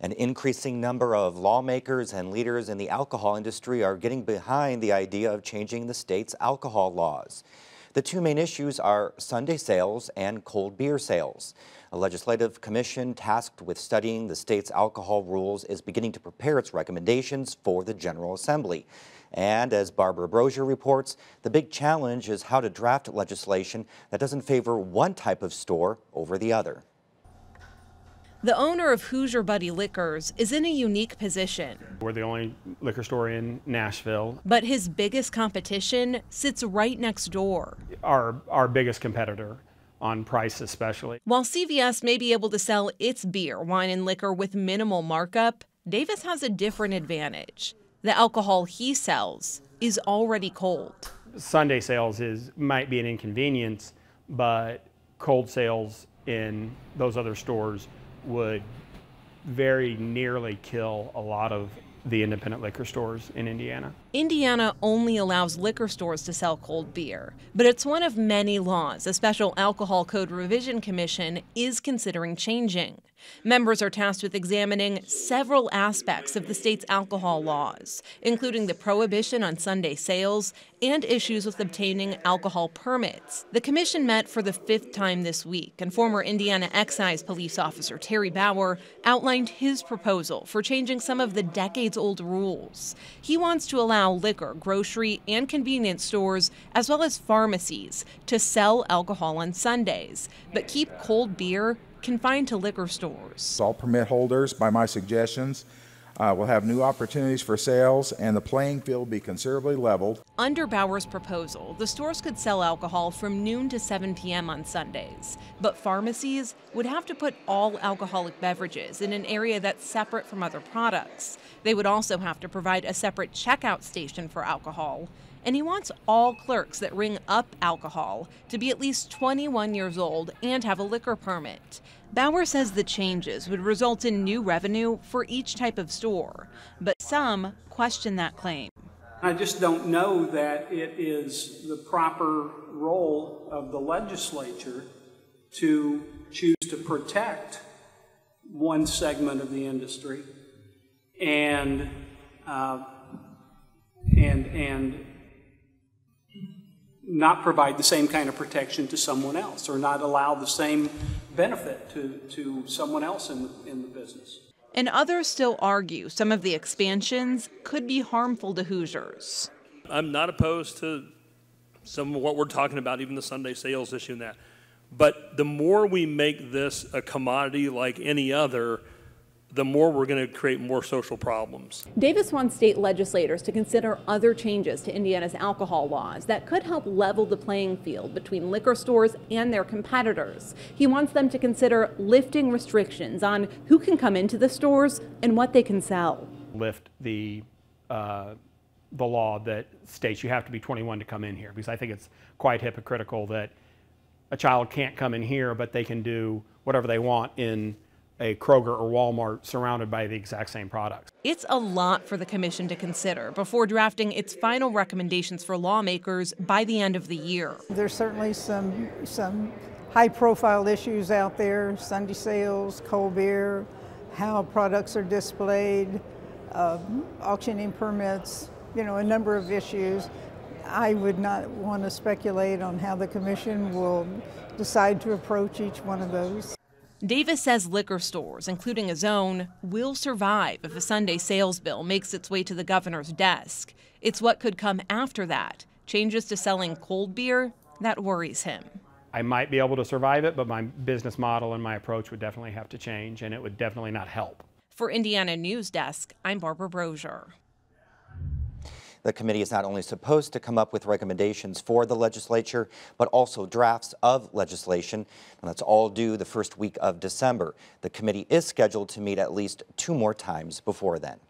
An increasing number of lawmakers and leaders in the alcohol industry are getting behind the idea of changing the state's alcohol laws. The two main issues are Sunday sales and cold beer sales. A legislative commission tasked with studying the state's alcohol rules is beginning to prepare its recommendations for the General Assembly. And as Barbara Brosier reports, the big challenge is how to draft legislation that doesn't favor one type of store over the other. The owner of Hoosier Buddy Liquors is in a unique position. We're the only liquor store in Nashville. But his biggest competition sits right next door. Our biggest competitor, on price especially. While CVS may be able to sell its beer, wine, and liquor with minimal markup, Davis has a different advantage. The alcohol he sells is already cold. Sunday sales might be an inconvenience, but cold sales in those other stores would very nearly kill a lot of the independent liquor stores in Indiana. Indiana only allows liquor stores to sell cold beer, but it's one of many laws a special alcohol code revision commission is considering changing. Members are tasked with examining several aspects of the state's alcohol laws, including the prohibition on Sunday sales and issues with obtaining alcohol permits. The commission met for the 5th time this week, and former Indiana excise police officer Terry Bauer outlined his proposal for changing some of the decades-old rules. He wants to allow liquor, grocery, and convenience stores, as well as pharmacies, to sell alcohol on Sundays, but keep cold beer confined to liquor stores. All permit holders, by my suggestions, will have new opportunities for sales, and the playing field will be considerably leveled. Under Bauer's proposal, the stores could sell alcohol from noon to 7 p.m. on Sundays, but pharmacies would have to put all alcoholic beverages in an area that's separate from other products. They would also have to provide a separate checkout station for alcohol. And he wants all clerks that ring up alcohol to be at least 21 years old and have a liquor permit. Bauer says the changes would result in new revenue for each type of store, but some question that claim. I just don't know that it is the proper role of the legislature to choose to protect one segment of the industry and not provide the same kind of protection to someone else, or not allow the same benefit to someone else in the business. And others still argue some of the expansions could be harmful to Hoosiers. I'm not opposed to some of what we're talking about, even the Sunday sales issue and that. But the more we make this a commodity like any other, the more we're going to create more social problems. Davis wants state legislators to consider other changes to Indiana's alcohol laws that could help level the playing field between liquor stores and their competitors. He wants them to consider lifting restrictions on who can come into the stores and what they can sell. Lift the law that states you have to be 21 to come in here, because I think it's quite hypocritical that a child can't come in here, but they can do whatever they want in a Kroger or Walmart surrounded by the exact same products. It's a lot for the commission to consider before drafting its final recommendations for lawmakers by the end of the year. There's certainly some high-profile issues out there: Sunday sales, cold beer, how products are displayed, auctioning permits, a number of issues. I would not want to speculate on how the commission will decide to approach each one of those. Davis says liquor stores, including his own, will survive if a Sunday sales bill makes its way to the governor's desk. It's what could come after that, changes to selling cold beer, that worries him. I might be able to survive it, but my business model and my approach would definitely have to change, and it would definitely not help. For Indiana News Desk, I'm Barbara Brosier. The committee is not only supposed to come up with recommendations for the legislature, but also drafts of legislation, and that's all due the first week of December. The committee is scheduled to meet at least 2 more times before then.